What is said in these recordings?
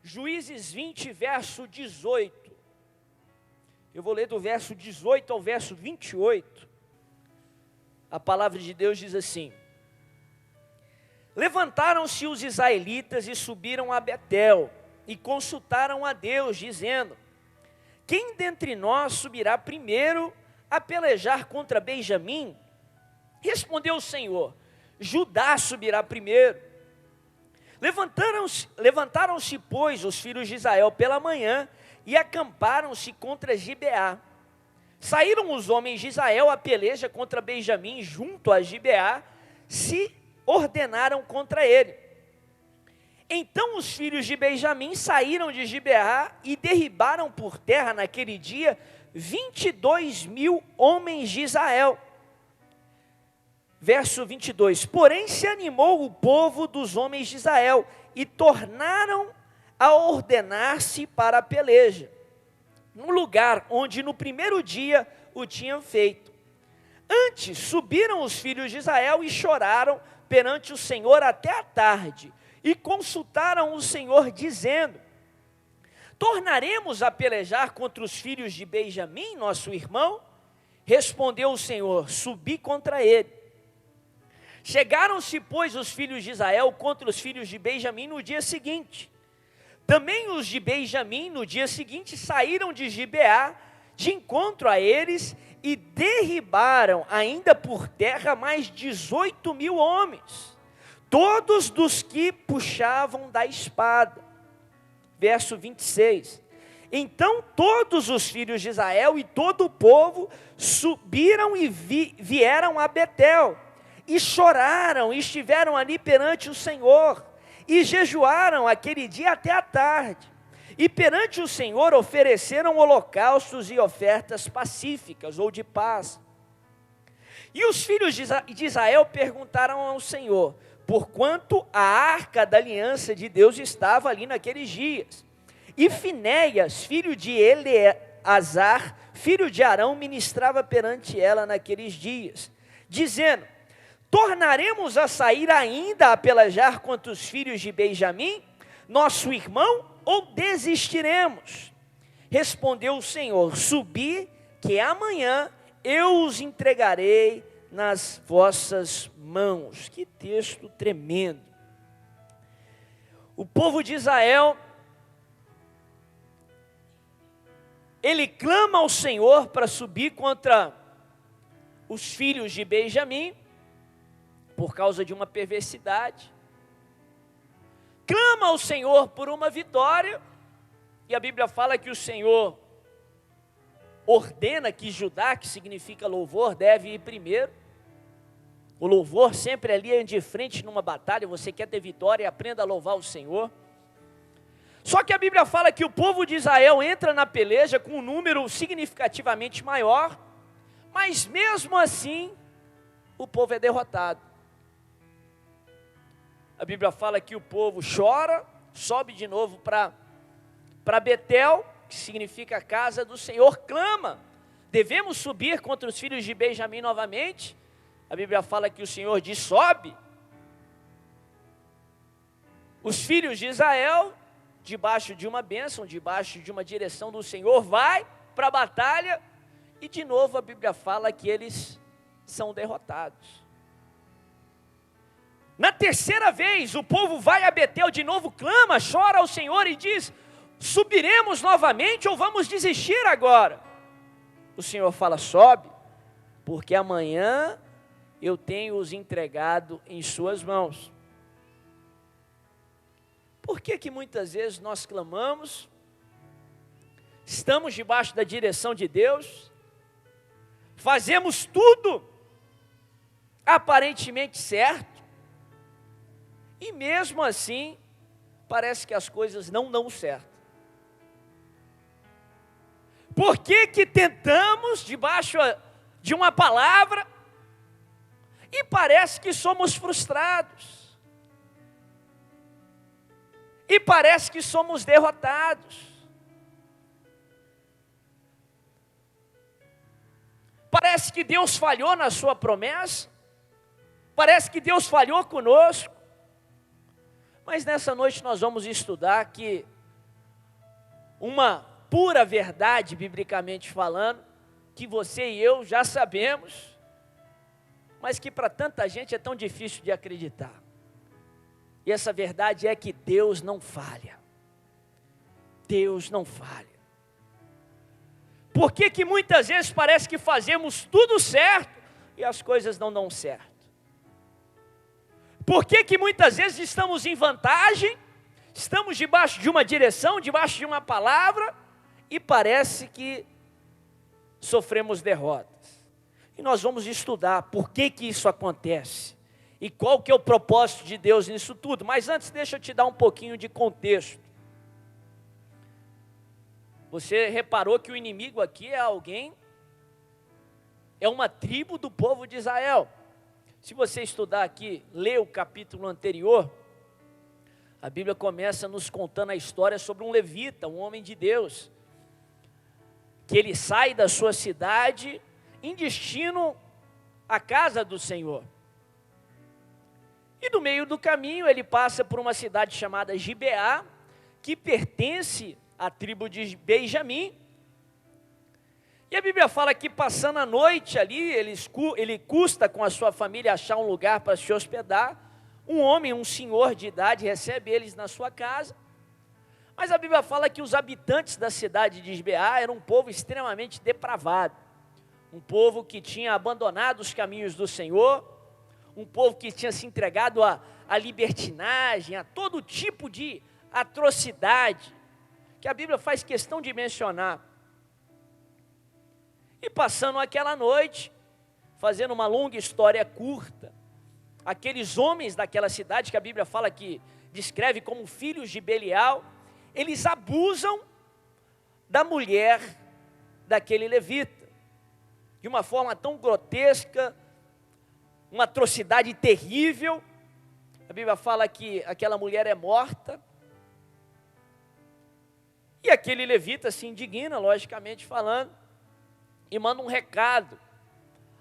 Juízes 20, verso 18. Eu vou ler do verso 18 ao verso 28. A palavra de Deus diz assim: levantaram-se os israelitas e subiram a Betel, e consultaram a Deus, dizendo: quem dentre nós subirá primeiro a pelejar contra Benjamim? Respondeu o Senhor: Judá subirá primeiro. Levantaram-se, pois, os filhos de Israel pela manhã, e acamparam-se contra Gibeá. Saíram os homens de Israel a peleja contra Benjamim, junto a Gibeá, se ordenaram contra ele. Então os filhos de Benjamim saíram de Gibeá e derribaram por terra naquele dia 22.000 homens de Israel. Verso 22, porém se animou o povo dos homens de Israel, e tornaram a ordenar-se para a peleja, no lugar onde no primeiro dia o tinham feito. Antes subiram os filhos de Israel e choraram perante o Senhor até a tarde, e consultaram o Senhor, dizendo: tornaremos a pelejar contra os filhos de Benjamim, nosso irmão? Respondeu o Senhor: subi contra ele. Chegaram-se, pois, os filhos de Israel contra os filhos de Benjamim no dia seguinte. Também os de Benjamim, no dia seguinte, saíram de Gibeá de encontro a eles e derribaram ainda por terra mais 18.000 homens, todos dos que puxavam da espada. Verso 26. Então todos os filhos de Israel e todo o povo subiram e vieram a Betel, e choraram, e estiveram ali perante o Senhor, e jejuaram aquele dia até a tarde, e perante o Senhor ofereceram holocaustos e ofertas pacíficas, ou de paz. E os filhos de Israel perguntaram ao Senhor, porquanto a arca da aliança de Deus estava ali naqueles dias. E Finéias, filho de Eleazar, filho de Arão, ministrava perante ela naqueles dias, dizendo: tornaremos a sair ainda a pelejar contra os filhos de Benjamim, nosso irmão, ou desistiremos? Respondeu o Senhor: subi, que amanhã eu os entregarei nas vossas mãos. Que texto tremendo. O povo de Israel, ele clama ao Senhor para subir contra os filhos de Benjamim, por causa de uma perversidade. Clama ao Senhor por uma vitória, e a Bíblia fala que o Senhor ordena que Judá, que significa louvor, deve ir primeiro. O louvor sempre ali é de frente numa batalha. Você quer ter vitória, aprenda a louvar o Senhor. Só que a Bíblia fala que o povo de Israel entra na peleja com um número significativamente maior, mas mesmo assim, o povo é derrotado. A Bíblia fala que o povo chora, sobe de novo para Betel, que significa a casa do Senhor, clama: devemos subir contra os filhos de Benjamim novamente? A Bíblia fala que o Senhor diz: sobe. Os filhos de Israel, debaixo de uma bênção, debaixo de uma direção do Senhor, vai para a batalha, e de novo a Bíblia fala que eles são derrotados. Na terceira vez, o povo vai a Betel de novo, clama, chora ao Senhor e diz: subiremos novamente ou vamos desistir agora? O Senhor fala: sobe, porque amanhã eu tenho os entregado em suas mãos. Por que muitas vezes nós clamamos, estamos debaixo da direção de Deus, fazemos tudo aparentemente certo, e mesmo assim, parece que as coisas não dão certo? Por que tentamos debaixo de uma palavra e parece que somos frustrados? E parece que somos derrotados? Parece que Deus falhou na sua promessa? Parece que Deus falhou conosco? Mas nessa noite nós vamos estudar que uma pura verdade, biblicamente falando, que você e eu já sabemos, mas que para tanta gente é tão difícil de acreditar. E essa verdade é que Deus não falha. Deus não falha. Por que que muitas vezes parece que fazemos tudo certo e as coisas não dão certo? Por que que muitas vezes estamos em vantagem, estamos debaixo de uma direção, debaixo de uma palavra, e parece que sofremos derrotas? E nós vamos estudar por que que isso acontece e qual que é o propósito de Deus nisso tudo. Mas antes, deixa eu te dar um pouquinho de contexto. Você reparou que o inimigo aqui é alguém, é uma tribo do povo de Israel. Se você estudar aqui, ler o capítulo anterior, a Bíblia começa nos contando a história sobre um levita, um homem de Deus, que ele sai da sua cidade em destino à casa do Senhor. E no meio do caminho ele passa por uma cidade chamada Gibeá, que pertence à tribo de Benjamim. E a Bíblia fala que passando a noite ali, ele custa com a sua família achar um lugar para se hospedar. Um homem, um senhor de idade, recebe eles na sua casa. Mas a Bíblia fala que os habitantes da cidade de Gibeá eram um povo extremamente depravado. Um povo que tinha abandonado os caminhos do Senhor. Um povo que tinha se entregado à libertinagem, a todo tipo de atrocidade, que a Bíblia faz questão de mencionar. E passando aquela noite, fazendo uma longa história curta, aqueles homens daquela cidade, que a Bíblia fala que descreve como filhos de Belial, eles abusam da mulher daquele levita, de uma forma tão grotesca, uma atrocidade terrível. A Bíblia fala que aquela mulher é morta, e aquele levita se indigna, logicamente falando, e manda um recado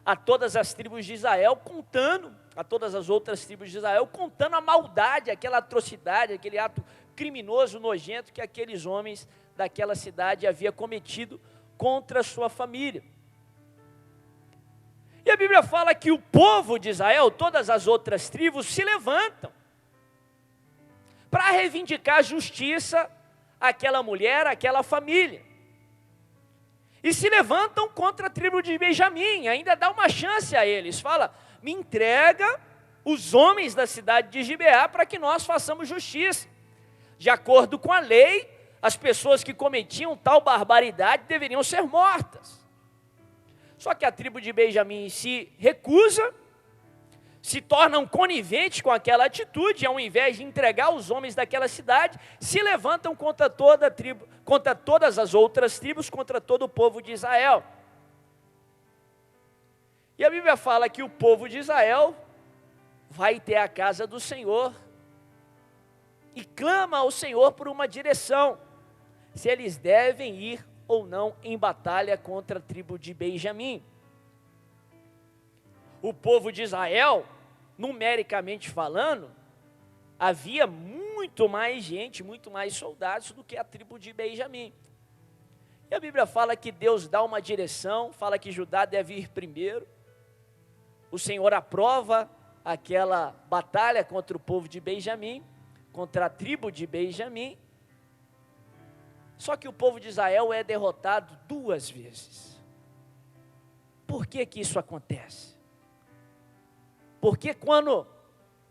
a todas as tribos de Israel, a todas as outras tribos de Israel, contando a maldade, aquela atrocidade, aquele ato criminoso, nojento, que aqueles homens daquela cidade haviam cometido contra a sua família. E a Bíblia fala que o povo de Israel, todas as outras tribos, se levantam para reivindicar justiça àquela mulher, àquela família. E se levantam contra a tribo de Benjamim, ainda dá uma chance a eles. Fala, me entrega os homens da cidade de Gibeá para que nós façamos justiça. De acordo com a lei, as pessoas que cometiam tal barbaridade deveriam ser mortas. Só que a tribo de Benjamim se recusa, se tornam coniventes com aquela atitude, e ao invés de entregar os homens daquela cidade, se levantam contra toda a tribo, contra todas as outras tribos, contra todo o povo de Israel. E a Bíblia fala que o povo de Israel vai ter a casa do Senhor e clama ao Senhor por uma direção, se eles devem ir ou não em batalha contra a tribo de Benjamim. O povo de Israel, numericamente falando, havia muito mais gente, muito mais soldados do que a tribo de Benjamim. E a Bíblia fala que Deus dá uma direção, fala que Judá deve ir primeiro. O Senhor aprova aquela batalha contra o povo de Benjamim, contra a tribo de Benjamim. Só que o povo de Israel é derrotado 2 vezes. Por que que isso acontece? Porque quando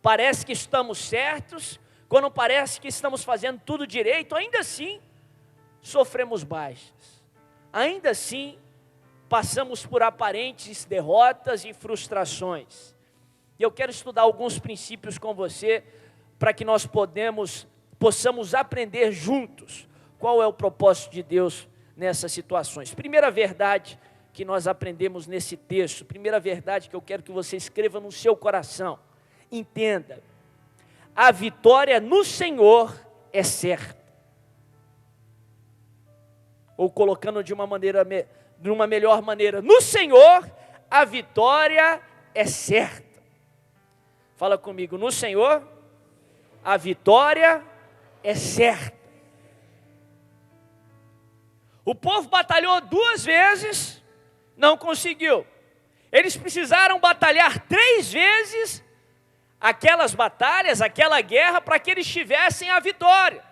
parece que estamos certos, quando parece que estamos fazendo tudo direito, ainda assim sofremos baixas. Ainda assim passamos por aparentes derrotas e frustrações. E eu quero estudar alguns princípios com você, para que nós possamos aprender juntos qual é o propósito de Deus nessas situações. Primeira verdade que nós aprendemos nesse texto, primeira verdade que eu quero que você escreva no seu coração: entenda, a vitória no Senhor é certa. Ou colocando de uma melhor maneira, no Senhor a vitória é certa. Fala comigo, no Senhor a vitória é certa. O povo batalhou 2 vezes, não conseguiu. Eles precisaram batalhar 3 vezes aquelas batalhas, aquela guerra, para que eles tivessem a vitória.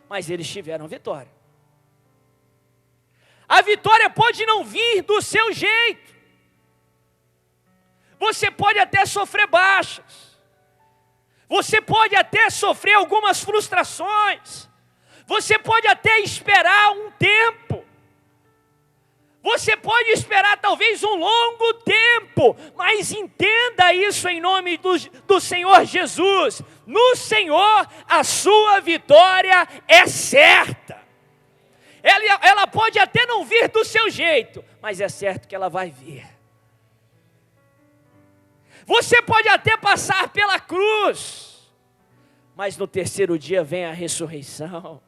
Mas eles tiveram a vitória. A vitória pode não vir do seu jeito. Você pode até sofrer baixas. Você pode até sofrer algumas frustrações. Você pode até esperar um tempo. Você pode esperar talvez um longo tempo. Mas entenda isso em nome do Senhor Jesus. No Senhor a sua vitória é certa. Ela pode até não vir do seu jeito, mas é certo que ela vai vir. Você pode até passar pela cruz, mas no 3º dia vem a ressurreição.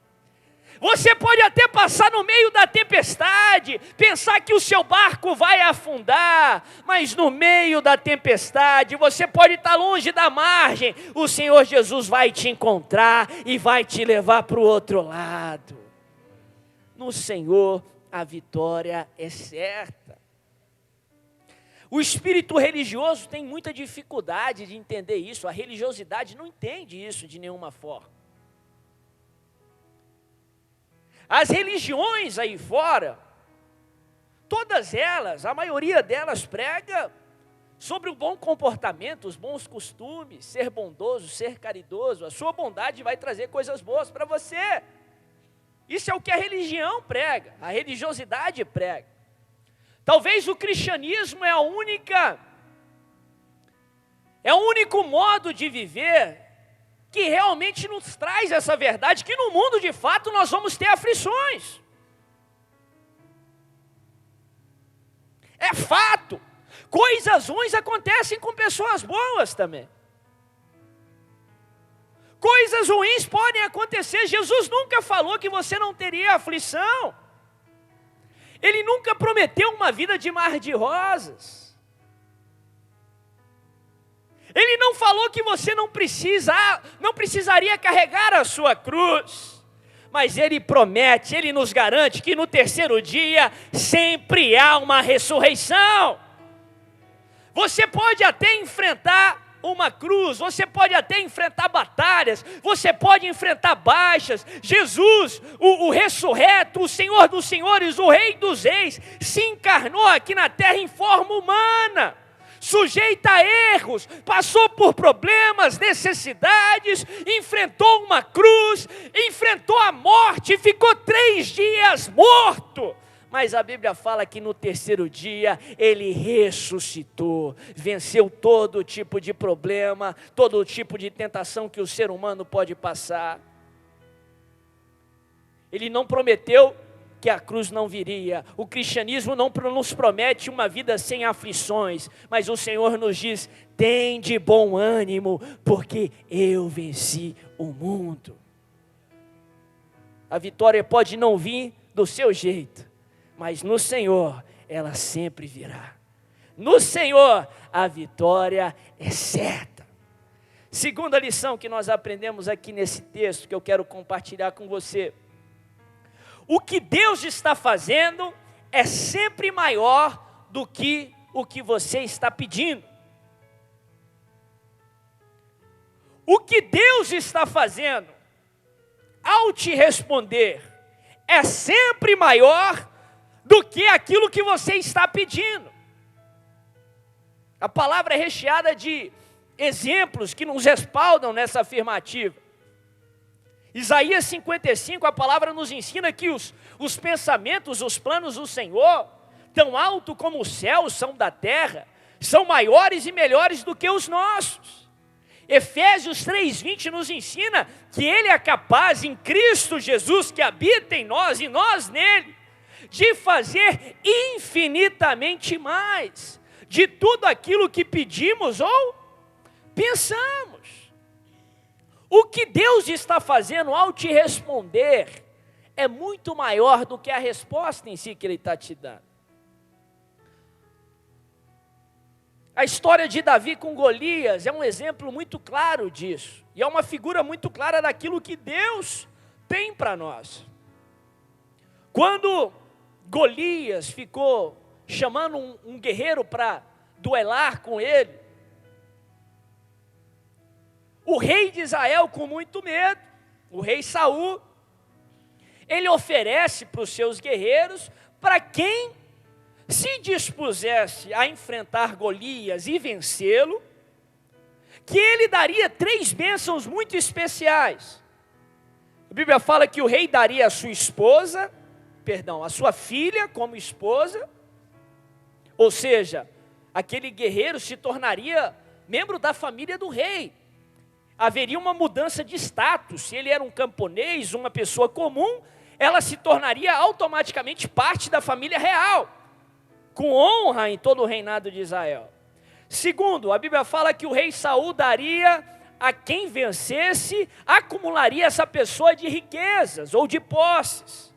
Você pode até passar no meio da tempestade, pensar que o seu barco vai afundar, mas no meio da tempestade, você pode estar longe da margem, o Senhor Jesus vai te encontrar e vai te levar para o outro lado. No Senhor a vitória é certa. O espírito religioso tem muita dificuldade de entender isso, a religiosidade não entende isso de nenhuma forma. As religiões aí fora, todas elas, a maioria delas prega sobre o bom comportamento, os bons costumes, ser bondoso, ser caridoso, a sua bondade vai trazer coisas boas para você. Isso é o que a religião prega, a religiosidade prega. Talvez o cristianismo é o único modo de viver que realmente nos traz essa verdade, que no mundo de fato nós vamos ter aflições. É fato, coisas ruins acontecem com pessoas boas também. Coisas ruins podem acontecer, Jesus nunca falou que você não teria aflição. Ele nunca prometeu uma vida de mar de rosas. Ele não falou que você não precisaria carregar a sua cruz. Mas Ele promete, Ele nos garante que no 3º dia sempre há uma ressurreição. Você pode até enfrentar uma cruz, você pode até enfrentar batalhas, você pode enfrentar baixas. Jesus, o ressurreto, o Senhor dos senhores, o Rei dos reis, se encarnou aqui na terra em forma humana, sujeita a erros, passou por problemas, necessidades, enfrentou uma cruz, enfrentou a morte, ficou 3 dias morto. Mas a Bíblia fala que no 3º dia Ele ressuscitou, venceu todo tipo de problema, todo tipo de tentação que o ser humano pode passar. Ele não prometeu que a cruz não viria. O cristianismo não nos promete uma vida sem aflições, mas o Senhor nos diz: tem de bom ânimo, porque eu venci o mundo. A vitória pode não vir do seu jeito, mas no Senhor ela sempre virá. No Senhor a vitória é certa. Segunda lição que nós aprendemos aqui nesse texto, que eu quero compartilhar com você. O que Deus está fazendo é sempre maior do que o que você está pedindo. O que Deus está fazendo, ao te responder, é sempre maior do que aquilo que você está pedindo. A palavra é recheada de exemplos que nos respaldam nessa afirmativa. Isaías 55, a palavra nos ensina que os pensamentos, os planos do Senhor, tão alto como os céus são da terra, são maiores e melhores do que os nossos. Efésios 3:20 nos ensina que Ele é capaz, em Cristo Jesus, que habita em nós e nós nele, de fazer infinitamente mais de tudo aquilo que pedimos ou pensamos. O que Deus está fazendo ao te responder é muito maior do que a resposta em si que Ele está te dando. A história de Davi com Golias é um exemplo muito claro disso, e é uma figura muito clara daquilo que Deus tem para nós. Quando Golias ficou chamando um guerreiro para duelar com ele, o rei de Israel, com muito medo, o rei Saul, ele oferece para os seus guerreiros, para quem se dispusesse a enfrentar Golias e vencê-lo, que ele daria 3 bênçãos muito especiais. A Bíblia fala que o rei daria a sua filha como esposa, ou seja, aquele guerreiro se tornaria membro da família do rei. Haveria uma mudança de status. Se ele era um camponês, uma pessoa comum, ela se tornaria automaticamente parte da família real, com honra em todo o reinado de Israel. Segundo, a Bíblia fala que o rei Saul daria a quem vencesse, acumularia essa pessoa de riquezas ou de posses,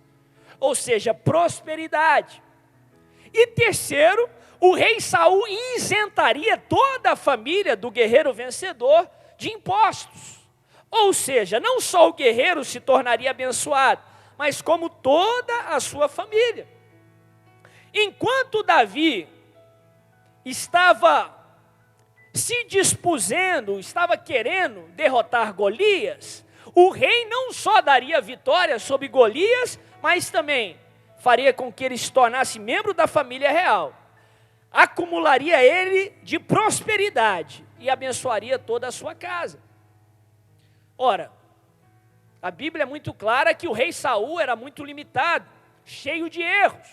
ou seja, prosperidade. E terceiro, o rei Saul isentaria toda a família do guerreiro vencedor de impostos. Ou seja, não só o guerreiro se tornaria abençoado, mas como toda a sua família. Enquanto Davi estava se dispusendo, estava querendo derrotar Golias, o rei não só daria vitória sobre Golias, mas também faria com que ele se tornasse membro da família real, acumularia ele de prosperidade e abençoaria toda a sua casa. Ora, a Bíblia é muito clara que o rei Saul era muito limitado, cheio de erros,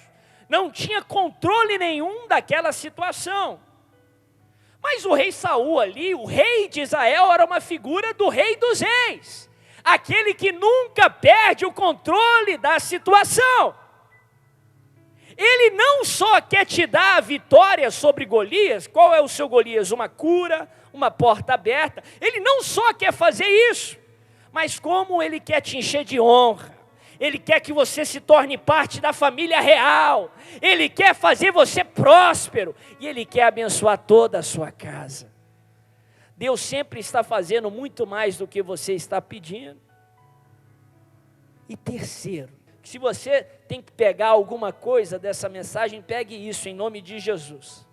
não tinha controle nenhum daquela situação. Mas o rei Saul ali, o rei de Israel, era uma figura do rei dos reis, aquele que nunca perde o controle da situação. Ele não só quer te dar a vitória sobre Golias. Qual é o seu Golias? Uma cura, uma porta aberta. Ele não só quer fazer isso, mas como ele quer te encher de honra. Ele quer que você se torne parte da família real. Ele quer fazer você próspero. E Ele quer abençoar toda a sua casa. Deus sempre está fazendo muito mais do que você está pedindo. E terceiro, se você tem que pegar alguma coisa dessa mensagem, pegue isso em nome de Jesus.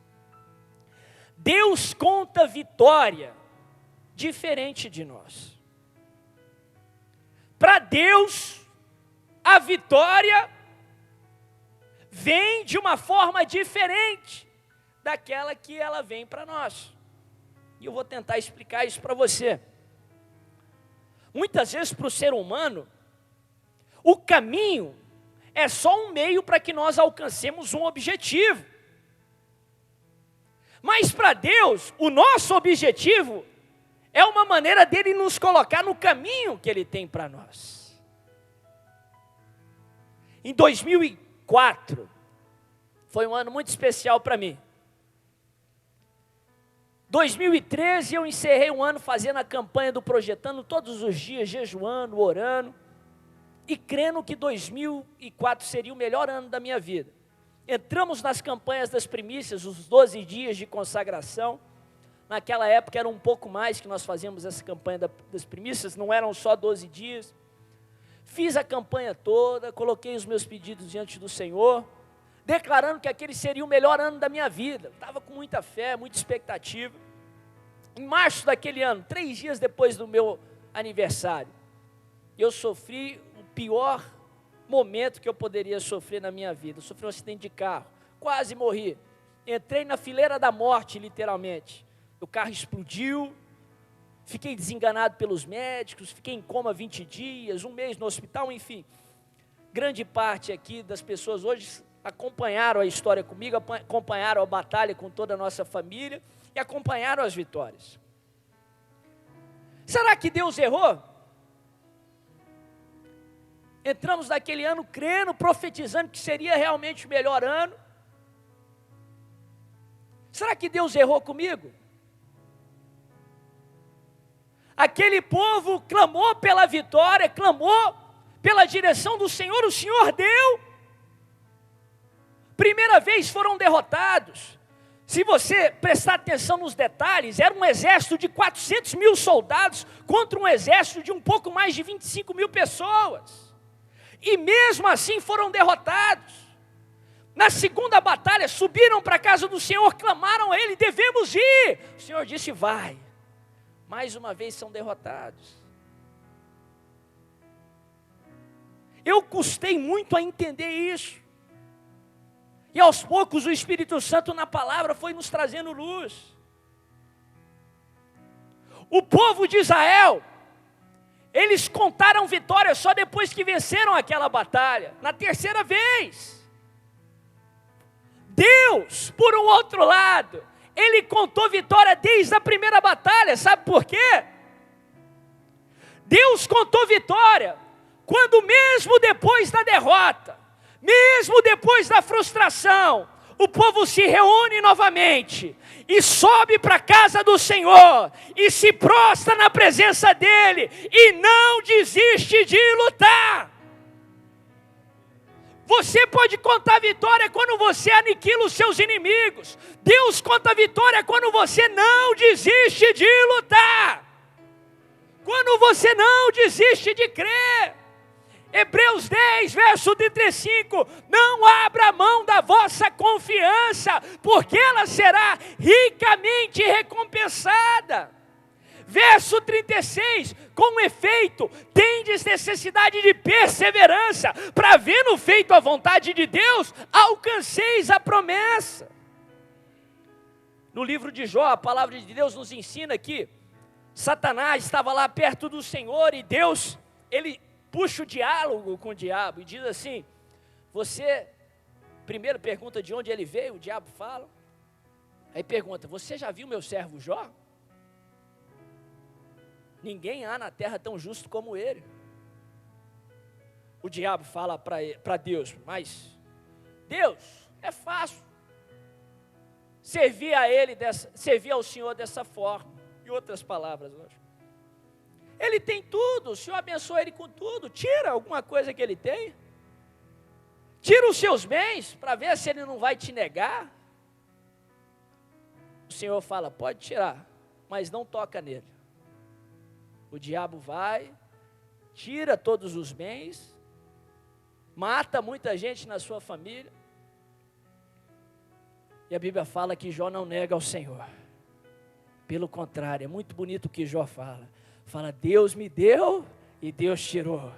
Deus conta vitória diferente de nós. Para Deus, a vitória vem de uma forma diferente daquela que ela vem para nós. E eu vou tentar explicar isso para você. Muitas vezes para o ser humano, o caminho é só um meio para que nós alcancemos um objetivo. Mas para Deus, o nosso objetivo é uma maneira dele nos colocar no caminho que Ele tem para nós. Em 2004, foi um ano muito especial para mim. 2013 eu encerrei um ano fazendo a campanha do Projetando, todos os dias, jejuando, orando, e crendo que 2004 seria o melhor ano da minha vida. Entramos nas campanhas das primícias, os 12 dias de consagração. Naquela época era um pouco mais que nós fazíamos essa campanha das primícias, não eram só 12 dias. Fiz a campanha toda, coloquei os meus pedidos diante do Senhor, declarando que aquele seria o melhor ano da minha vida. Estava com muita fé, muita expectativa. Em março daquele ano, 3 dias depois do meu aniversário, eu sofri o pior momento que eu poderia sofrer na minha vida. Eu sofri um acidente de carro, quase morri. Entrei na fileira da morte, literalmente. O carro explodiu. Fiquei desenganado pelos médicos, fiquei em coma 20 dias, 1 mês no hospital, enfim. Grande parte aqui das pessoas hoje acompanharam a história comigo, acompanharam a batalha com toda a nossa família e acompanharam as vitórias. Será que Deus errou? Entramos naquele ano crendo, profetizando que seria realmente o melhor ano. Será que Deus errou comigo? Aquele povo clamou pela vitória, clamou pela direção do Senhor, o Senhor deu. Primeira vez foram derrotados. Se você prestar atenção nos detalhes, era um exército de 400 mil soldados contra um exército de um pouco mais de 25 mil pessoas. e mesmo assim foram derrotados. Na segunda batalha, subiram para a casa do Senhor, clamaram a Ele: devemos ir. O Senhor disse: vai. Mais uma vez são derrotados. Eu custei muito a entender isso. E aos poucos o Espírito Santo na palavra foi nos trazendo luz. O povo de Israel, eles contaram vitória só depois que venceram aquela batalha, na terceira vez. Deus, por um outro lado, Ele contou vitória desde a primeira batalha. Sabe por quê? Deus contou vitória quando mesmo depois da derrota, mesmo depois da frustração, o povo se reúne novamente e sobe para a casa do Senhor e se prostra na presença dEle e não desiste de lutar. Você pode contar vitória quando você aniquila os seus inimigos. Deus conta vitória quando você não desiste de lutar. Quando você não desiste de crer. Hebreus 10, verso 35, não abra mão da vossa confiança, porque ela será ricamente recompensada. Verso 36, com efeito, tendes necessidade de perseverança, para vendo feito a vontade de Deus, alcanceis a promessa. No livro de Jó, a palavra de Deus nos ensina que Satanás estava lá perto do Senhor e Deus, Ele puxa o diálogo com o diabo e diz assim: você, primeiro pergunta de onde ele veio, o diabo fala, aí pergunta: você já viu meu servo Jó? Ninguém há na terra tão justo como ele. O diabo fala para Deus: mas Deus, é fácil servir ao Senhor dessa forma. Em outras palavras, lógico. Ele tem tudo, o Senhor abençoa ele com tudo. Tira alguma coisa que ele tem. Tira os seus bens, para ver se ele não vai te negar. O Senhor fala: pode tirar, mas não toca nele. O diabo vai, tira todos os bens, mata muita gente na sua família. E a Bíblia fala que Jó não nega ao Senhor. Pelo contrário, é muito bonito o que Jó fala. Fala: Deus me deu e Deus tirou.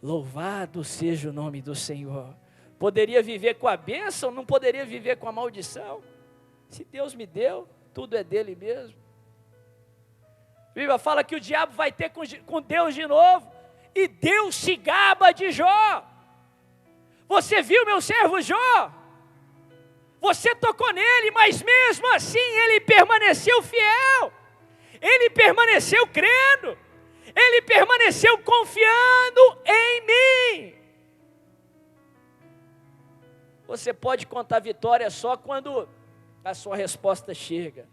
Louvado seja o nome do Senhor. Poderia viver com a bênção, não poderia viver com a maldição. Se Deus me deu, tudo é dele mesmo. A Bíblia fala que o diabo vai ter com Deus de novo. E Deus se gaba de Jó. Você viu meu servo Jó? Você tocou nele, mas mesmo assim ele permaneceu fiel. Ele permaneceu crendo. Ele permaneceu confiando em mim. Você pode contar vitória só quando a sua resposta chega.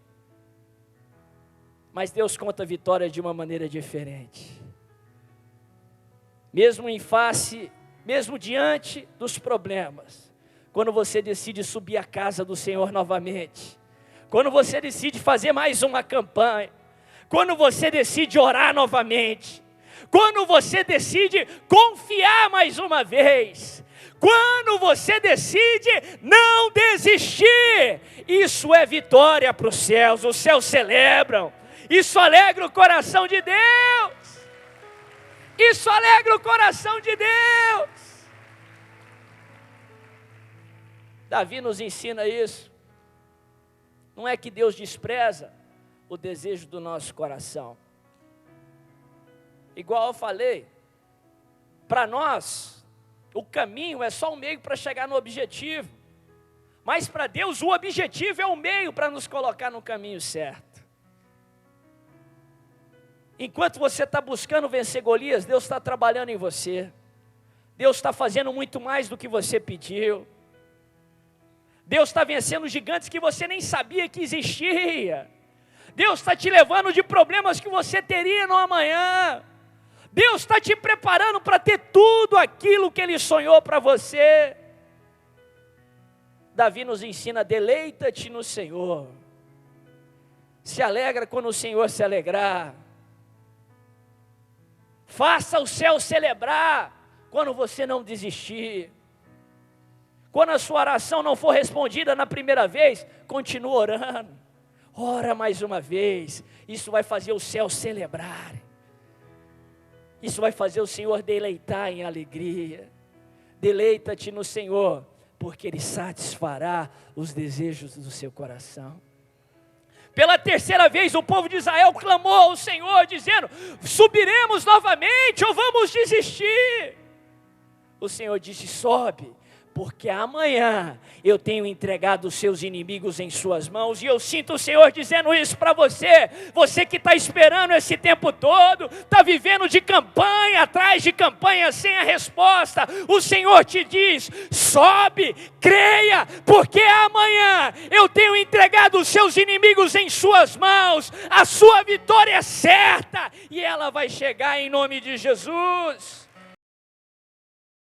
Mas Deus conta vitória de uma maneira diferente. Mesmo mesmo diante dos problemas, quando você decide subir à casa do Senhor novamente, quando você decide fazer mais uma campanha, quando você decide orar novamente, quando você decide confiar mais uma vez, quando você decide não desistir, isso é vitória para os céus celebram. Isso alegra o coração de Deus. Isso alegra o coração de Deus. Davi nos ensina isso. Não é que Deus despreza o desejo do nosso coração. Igual eu falei, para nós, o caminho é só um meio para chegar no objetivo. Mas para Deus, o objetivo é o meio para nos colocar no caminho certo. Enquanto você está buscando vencer Golias, Deus está trabalhando em você. Deus está fazendo muito mais do que você pediu. Deus está vencendo gigantes que você nem sabia que existia. Deus está te levando de problemas que você teria no amanhã. Deus está te preparando para ter tudo aquilo que Ele sonhou para você. Davi nos ensina: deleita-te no Senhor. Se alegra quando o Senhor se alegrar. Faça o céu celebrar quando você não desistir. Quando a sua oração não for respondida na primeira vez, continue orando. Ora mais uma vez. Isso vai fazer o céu celebrar. Isso vai fazer o Senhor deleitar em alegria. Deleita-te no Senhor, porque Ele satisfará os desejos do seu coração. Pela terceira vez o povo de Israel clamou ao Senhor, dizendo: subiremos novamente ou vamos desistir? O Senhor disse: sobe, porque amanhã eu tenho entregado os seus inimigos em suas mãos. E eu sinto o Senhor dizendo isso para você. Você que está esperando esse tempo todo, está vivendo de campanha, atrás de campanha, sem a resposta. O Senhor te diz: sobe, creia, porque amanhã eu tenho entregado os seus inimigos em suas mãos. A sua vitória é certa, e ela vai chegar em nome de Jesus.